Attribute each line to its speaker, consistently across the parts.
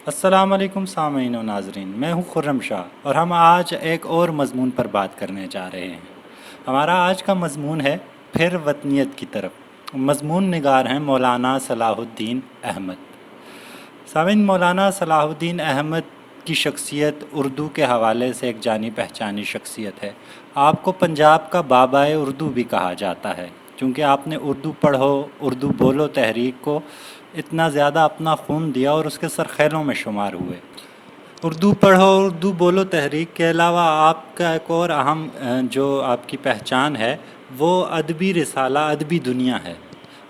Speaker 1: السلام علیکم سامعین و ناظرین، میں ہوں خرم شاہ اور ہم آج ایک اور مضمون پر بات کرنے جا رہے ہیں۔ ہمارا آج کا مضمون ہے پھر وطنیت کی طرف۔ مضمون نگار ہیں مولانا صلاح الدین احمد۔ سامعین، مولانا صلاح الدین احمد کی شخصیت اردو کے حوالے سے ایک جانی پہچانی شخصیت ہے۔ آپ کو پنجاب کا بابائے اردو بھی کہا جاتا ہے، کیونکہ آپ نے اردو پڑھو اردو بولو تحریک کو اتنا زیادہ اپنا خون دیا اور اس کے سرخیلوں میں شمار ہوئے۔ اردو پڑھو اردو بولو تحریک کے علاوہ آپ کا ایک اور اہم جو آپ کی پہچان ہے وہ ادبی رسالہ ادبی دنیا ہے۔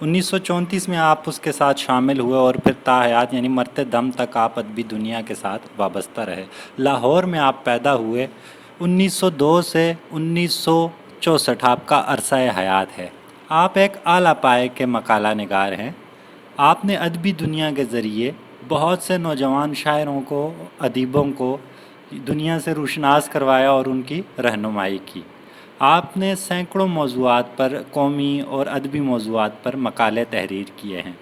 Speaker 1: 1934 میں آپ اس کے ساتھ شامل ہوئے اور پھر تا حیات یعنی مرتے دم تک آپ ادبی دنیا کے ساتھ وابستہ رہے۔ لاہور میں آپ پیدا ہوئے۔ 1902 سے 1964 آپ کا عرصہ حیات ہے۔ آپ ایک اعلیٰ پائے کے مقالہ نگار ہیں۔ آپ نے ادبی دنیا کے ذریعے بہت سے نوجوان شاعروں کو ادیبوں کو دنیا سے روشناس کروایا اور ان کی رہنمائی کی۔ آپ نے سینکڑوں موضوعات پر قومی اور ادبی موضوعات پر مقالے تحریر کیے ہیں۔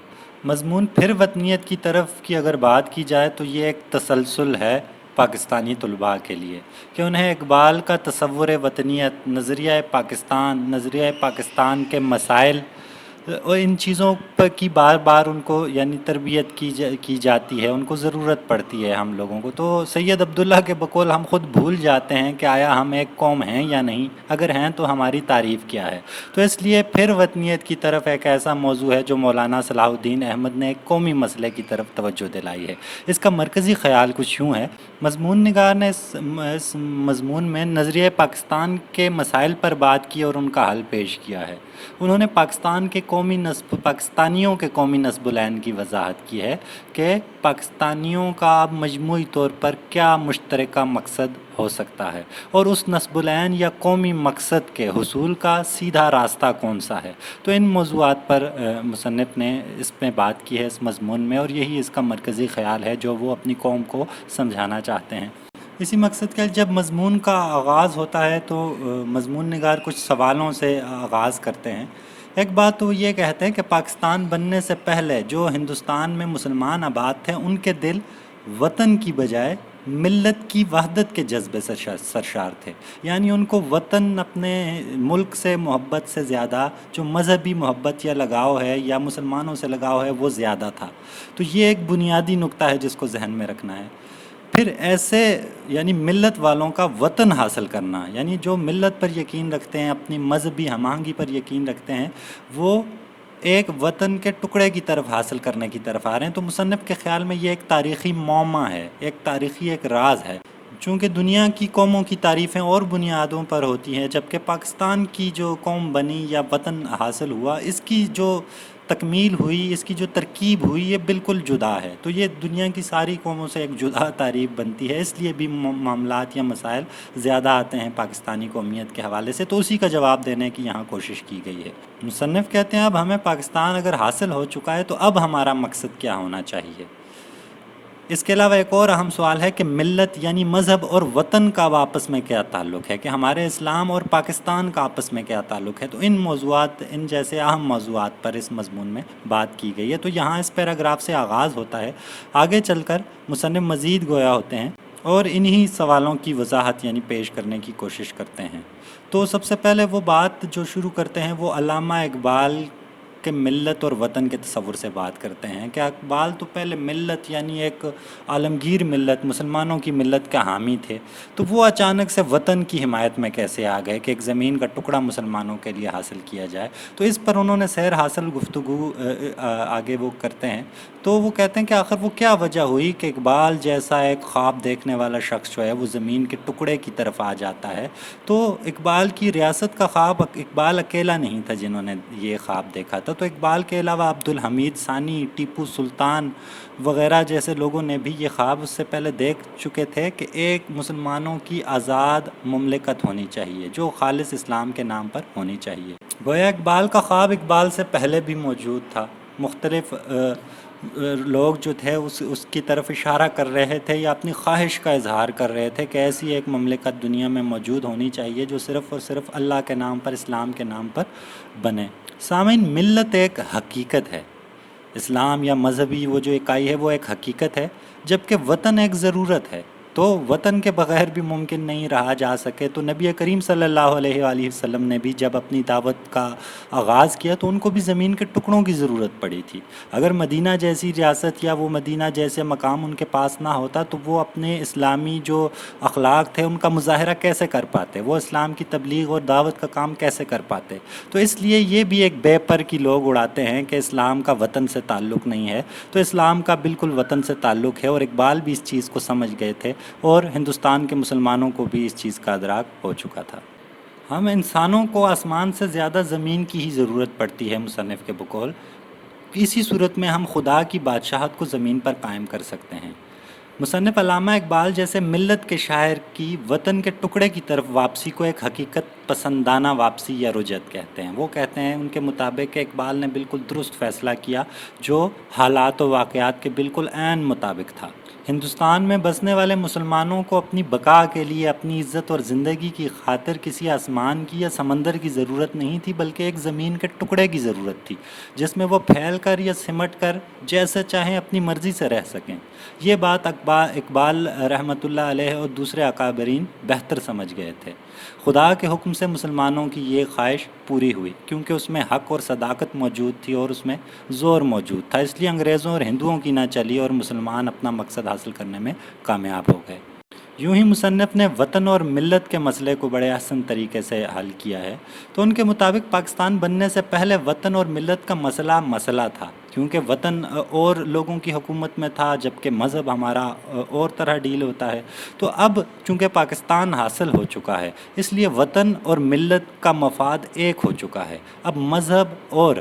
Speaker 1: مضمون پھر وطنیت کی طرف کی اگر بات کی جائے تو یہ ایک تسلسل ہے پاکستانی طلباء کے لیے کہ انہیں اقبال کا تصور وطنیت، نظریہ پاکستان کے مسائل اور ان چیزوں پر کی بار بار ان کو یعنی تربیت کی جاتی ہے، ان کو ضرورت پڑتی ہے ہم لوگوں کو۔ تو سید عبداللہ کے بقول ہم خود بھول جاتے ہیں کہ آیا ہم ایک قوم ہیں یا نہیں، اگر ہیں تو ہماری تعریف کیا ہے۔ تو اس لیے پھر وطنیت کی طرف ایک ایسا موضوع ہے جو مولانا صلاح الدین احمد نے ایک قومی مسئلے کی طرف توجہ دلائی ہے۔ اس کا مرکزی خیال کچھ یوں ہے۔ مضمون نگار نے اس مضمون میں نظریہ پاکستان کے مسائل پر بات کی اور ان کا حل پیش کیا ہے۔ انہوں نے پاکستانیوں کے قومی نصب العین کی وضاحت کی ہے کہ پاکستانیوں کا اب مجموعی طور پر کیا مشترکہ مقصد ہو سکتا ہے اور اس نصب العین یا قومی مقصد کے حصول کا سیدھا راستہ کون سا ہے۔ تو ان موضوعات پر مصنف نے اس میں بات کی ہے اس مضمون میں، اور یہی اس کا مرکزی خیال ہے جو وہ اپنی قوم کو سمجھانا چاہتے ہیں۔ اسی مقصد کے جب مضمون کا آغاز ہوتا ہے تو مضمون نگار کچھ سوالوں سے آغاز کرتے ہیں۔ ایک بات تو یہ کہتے ہیں کہ پاکستان بننے سے پہلے جو ہندوستان میں مسلمان آباد تھے ان کے دل وطن کی بجائے ملت کی وحدت کے جذبے سے سرشار تھے، یعنی ان کو وطن اپنے ملک سے محبت سے زیادہ جو مذہبی محبت یا لگاؤ ہے یا مسلمانوں سے لگاؤ ہے وہ زیادہ تھا۔ تو یہ ایک بنیادی نقطہ ہے جس کو ذہن میں رکھنا ہے۔ پھر ایسے یعنی ملت والوں کا وطن حاصل کرنا، یعنی جو ملت پر یقین رکھتے ہیں، اپنی مذہبی ہم آہنگی پر یقین رکھتے ہیں، وہ ایک وطن کے ٹکڑے کی طرف حاصل کرنے کی طرف آ رہے ہیں۔ تو مصنف کے خیال میں یہ ایک تاریخی معمہ ہے، ایک تاریخی ایک راز ہے۔ چونکہ دنیا کی قوموں کی تعریفیں اور بنیادوں پر ہوتی ہیں، جبکہ پاکستان کی جو قوم بنی یا وطن حاصل ہوا، اس کی جو تکمیل ہوئی، اس کی جو ترکیب ہوئی، یہ بالکل جدا ہے۔ تو یہ دنیا کی ساری قوموں سے ایک جدا تعریف بنتی ہے، اس لیے بھی معاملات یا مسائل زیادہ آتے ہیں پاکستانی قومیت کے حوالے سے۔ تو اسی کا جواب دینے کی یہاں کوشش کی گئی ہے۔ مصنف کہتے ہیں اب ہمیں پاکستان اگر حاصل ہو چکا ہے تو اب ہمارا مقصد کیا ہونا چاہیے۔ اس کے علاوہ ایک اور اہم سوال ہے کہ ملت یعنی مذہب اور وطن کا آپس میں کیا تعلق ہے، کہ ہمارے اسلام اور پاکستان کا آپس میں کیا تعلق ہے۔ تو ان موضوعات، ان جیسے اہم موضوعات پر اس مضمون میں بات کی گئی ہے۔ تو یہاں اس پیراگراف سے آغاز ہوتا ہے۔ آگے چل کر مصنف مزید گویا ہوتے ہیں اور انہی سوالوں کی وضاحت یعنی پیش کرنے کی کوشش کرتے ہیں۔ تو سب سے پہلے وہ بات جو شروع کرتے ہیں وہ علامہ اقبال کہ ملت اور وطن کے تصور سے بات کرتے ہیں کہ اقبال تو پہلے ملت یعنی ایک عالمگیر ملت، مسلمانوں کی ملت کا حامی تھے، تو وہ اچانک سے وطن کی حمایت میں کیسے آ گئے کہ ایک زمین کا ٹکڑا مسلمانوں کے لیے حاصل کیا جائے۔ تو اس پر انہوں نے سیر حاصل گفتگو آگے وہ کرتے ہیں۔ تو وہ کہتے ہیں کہ آخر وہ کیا وجہ ہوئی کہ اقبال جیسا ایک خواب دیکھنے والا شخص جو ہے وہ زمین کے ٹکڑے کی طرف آ جاتا ہے۔ تو اقبال کی ریاست کا خواب اقبال اکیلا نہیں تھا جنہوں نے یہ خواب دیکھا تھا، تو اقبال کے علاوہ عبدالحمید ثانی، ٹیپو سلطان وغیرہ جیسے لوگوں نے بھی یہ خواب اس سے پہلے دیکھ چکے تھے کہ ایک مسلمانوں کی آزاد مملکت ہونی چاہیے جو خالص اسلام کے نام پر ہونی چاہیے۔ گویا اقبال کا خواب اقبال سے پہلے بھی موجود تھا، مختلف لوگ جو تھے اس کی طرف اشارہ کر رہے تھے یا اپنی خواہش کا اظہار کر رہے تھے کہ ایسی ایک مملکت دنیا میں موجود ہونی چاہیے جو صرف اور صرف اللہ کے نام پر، اسلام کے نام پر بنے۔ سامعین، ملت ایک حقیقت ہے، اسلام یا مذہبی وہ جو اکائی ہے وہ ایک حقیقت ہے جبکہ وطن ایک ضرورت ہے، تو وطن کے بغیر بھی ممکن نہیں رہا جا سکے۔ تو نبی کریم صلی اللہ علیہ وآلہ وسلم نے بھی جب اپنی دعوت کا آغاز کیا تو ان کو بھی زمین کے ٹکڑوں کی ضرورت پڑی تھی۔ اگر مدینہ جیسی ریاست یا وہ مدینہ جیسے مقام ان کے پاس نہ ہوتا تو وہ اپنے اسلامی جو اخلاق تھے ان کا مظاہرہ کیسے کر پاتے، وہ اسلام کی تبلیغ اور دعوت کا کام کیسے کر پاتے۔ تو اس لیے یہ بھی ایک بے پر کی لوگ اڑاتے ہیں کہ اسلام کا وطن سے تعلق نہیں ہے، تو اسلام کا بالکل وطن سے تعلق ہے، اور اقبال بھی اس چیز کو سمجھ گئے تھے اور ہندوستان کے مسلمانوں کو بھی اس چیز کا ادراک ہو چکا تھا۔ ہم انسانوں کو آسمان سے زیادہ زمین کی ہی ضرورت پڑتی ہے مصنف کے بقول، اسی صورت میں ہم خدا کی بادشاہت کو زمین پر قائم کر سکتے ہیں۔ مصنف علامہ اقبال جیسے ملت کے شاعر کی وطن کے ٹکڑے کی طرف واپسی کو ایک حقیقت پسندانہ واپسی یا رجعت کہتے ہیں۔ وہ کہتے ہیں ان کے مطابق کہ اقبال نے بالکل درست فیصلہ کیا جو حالات و واقعات کے بالکل عین مطابق تھا۔ ہندوستان میں بسنے والے مسلمانوں کو اپنی بقا کے لیے، اپنی عزت اور زندگی کی خاطر کسی آسمان کی یا سمندر کی ضرورت نہیں تھی، بلکہ ایک زمین کے ٹکڑے کی ضرورت تھی جس میں وہ پھیل کر یا سمٹ کر جیسے چاہیں اپنی مرضی سے رہ سکیں۔ یہ بات اقبال رحمۃ اللہ علیہ اور دوسرے اکابرین بہتر سمجھ گئے تھے۔ خدا کے حکم سے مسلمانوں کی یہ خواہش پوری ہوئی کیونکہ اس میں حق اور صداقت موجود تھی اور اس میں زور موجود تھا، اس لیے انگریزوں اور ہندوؤں کی نہ چلی اور مسلمان اپنا مقصد حاصل کرنے میں کامیاب ہو گئے۔ یوں ہی مصنف نے وطن اور ملت کے مسئلے کو بڑے احسن طریقے سے حل کیا ہے۔ تو ان کے مطابق پاکستان بننے سے پہلے وطن اور ملت کا مسئلہ تھا، کیونکہ وطن اور لوگوں کی حکومت میں تھا جبکہ مذہب ہمارا اور طرح ڈیل ہوتا ہے۔ تو اب چونکہ پاکستان حاصل ہو چکا ہے اس لیے وطن اور ملت کا مفاد ایک ہو چکا ہے۔ اب مذہب اور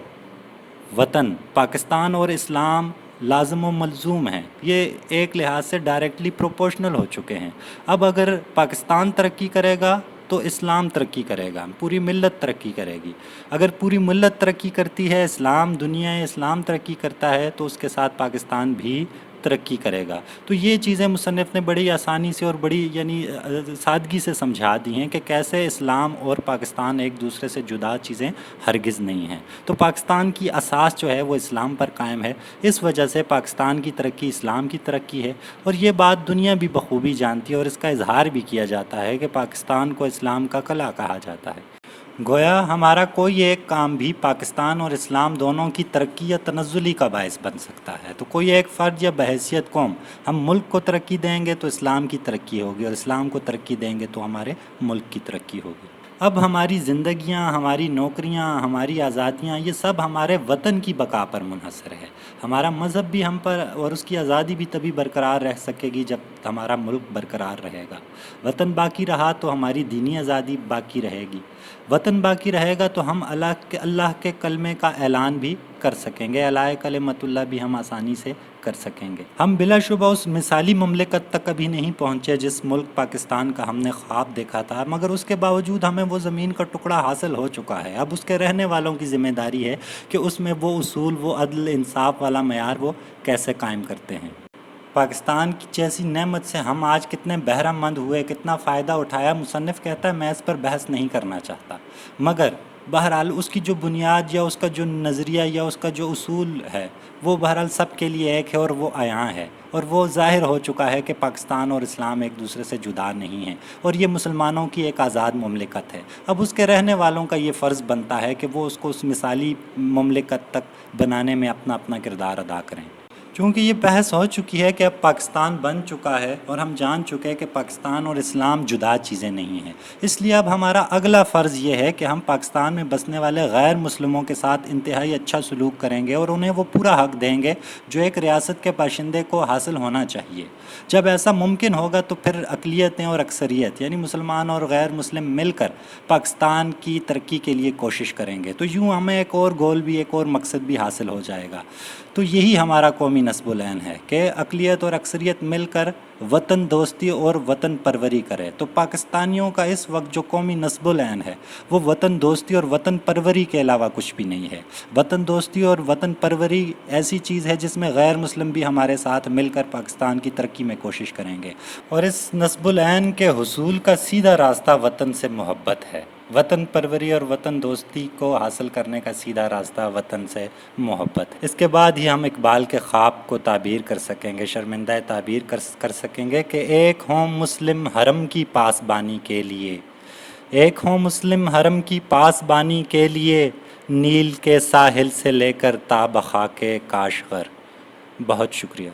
Speaker 1: وطن، پاکستان اور اسلام لازم و ملزوم ہیں، یہ ایک لحاظ سے ڈائریکٹلی پروپورشنل ہو چکے ہیں۔ اب اگر پاکستان ترقی کرے گا تو اسلام ترقی کرے گا، پوری ملت ترقی کرے گی۔ اگر پوری ملت ترقی کرتی ہے، دنیا اسلام ترقی کرتا ہے تو اس کے ساتھ پاکستان بھی ترقی کرے گا۔ تو یہ چیزیں مصنف نے بڑی آسانی سے اور بڑی سادگی سے سمجھا دی ہیں کہ کیسے اسلام اور پاکستان ایک دوسرے سے جدا چیزیں ہرگز نہیں ہیں۔ تو پاکستان کی اساس جو ہے وہ اسلام پر قائم ہے، اس وجہ سے پاکستان کی ترقی اسلام کی ترقی ہے، اور یہ بات دنیا بھی بخوبی جانتی ہے اور اس کا اظہار بھی کیا جاتا ہے کہ پاکستان کو اسلام کا قلعہ کہا جاتا ہے۔ گویا ہمارا کوئی ایک کام بھی پاکستان اور اسلام دونوں کی ترقی یا تنزلی کا باعث بن سکتا ہے۔ تو کوئی ایک فرد یا بحیثیت قوم ہم ملک کو ترقی دیں گے تو اسلام کی ترقی ہوگی، اور اسلام کو ترقی دیں گے تو ہمارے ملک کی ترقی ہوگی۔ اب ہماری زندگیاں، ہماری نوکریاں، ہماری آزادیاں، یہ سب ہمارے وطن کی بقا پر منحصر ہے۔ ہمارا مذہب بھی ہم پر اور اس کی آزادی بھی تبھی برقرار رہ سکے گی جب ہمارا ملک برقرار رہے گا۔ وطن باقی رہا تو ہماری دینی آزادی باقی رہے گی۔ وطن باقی رہے گا تو ہم اللہ کے کلمے کا اعلان بھی کر سکیں گے، اعلائے کلمت اللہ بھی ہم آسانی سے کر سکیں گے۔ ہم بلا شبہ اس مثالی مملکت تک کبھی نہیں پہنچے جس ملک پاکستان کا ہم نے خواب دیکھا تھا، مگر اس کے باوجود ہمیں وہ زمین کا ٹکڑا حاصل ہو چکا ہے۔ اب اس کے رہنے والوں کی ذمہ داری ہے کہ اس میں وہ اصول، وہ عدل انصاف والا معیار وہ کیسے قائم کرتے ہیں۔ پاکستان کی جیسی نعمت سے ہم آج کتنے بہرہ مند ہوئے، کتنا فائدہ اٹھایا، مصنف کہتا ہے میں اس پر بحث نہیں کرنا چاہتا، مگر بہرحال اس کی جو بنیاد یا اس کا جو نظریہ یا اس کا جو اصول ہے وہ بہرحال سب کے لیے ایک ہے اور وہ عیاں ہے، اور وہ ظاہر ہو چکا ہے کہ پاکستان اور اسلام ایک دوسرے سے جدا نہیں ہیں، اور یہ مسلمانوں کی ایک آزاد مملکت ہے۔ اب اس کے رہنے والوں کا یہ فرض بنتا ہے کہ وہ اس کو اس مثالی مملکت تک بنانے میں اپنا اپنا کردار ادا کریں۔ چونکہ یہ بحث ہو چکی ہے کہ اب پاکستان بن چکا ہے اور ہم جان چکے کہ پاکستان اور اسلام جدا چیزیں نہیں ہیں، اس لیے اب ہمارا اگلا فرض یہ ہے کہ ہم پاکستان میں بسنے والے غیر مسلموں کے ساتھ انتہائی اچھا سلوک کریں گے اور انہیں وہ پورا حق دیں گے جو ایک ریاست کے باشندے کو حاصل ہونا چاہیے۔ جب ایسا ممکن ہوگا تو پھر اقلیتیں اور اکثریت یعنی مسلمان اور غیر مسلم مل کر پاکستان کی ترقی کے لیے کوشش کریں گے، تو یوں ہمیں ایک اور گول بھی، ایک اور مقصد بھی حاصل ہو جائے گا۔ تو یہی ہمارا قومی نصب العین ہے کہ اقلیت اور اکثریت مل کر وطن دوستی اور وطن پروری کرے۔ تو پاکستانیوں کا اس وقت جو قومی نصب العین ہے وہ وطن دوستی اور وطن پروری کے علاوہ کچھ بھی نہیں ہے۔ وطن دوستی اور وطن پروری ایسی چیز ہے جس میں غیر مسلم بھی ہمارے ساتھ مل کر پاکستان کی ترقی میں کوشش کریں گے، اور اس نصب العین کے حصول کا سیدھا راستہ وطن سے محبت ہے۔ وطن پروری اور وطن دوستی کو حاصل کرنے کا سیدھا راستہ وطن سے محبت۔ اس کے بعد ہی ہم اقبال کے خواب کو تعبیر کر سکیں گے، شرمندہ تعبیر کر سکیں گے کہ ایک ہوں مسلم حرم کی پاسبانی کے لیے، ایک ہوں مسلم حرم کی پاسبانی کے لیے، نیل کے ساحل سے لے کر تا بخاک کاشغر۔ بہت شکریہ۔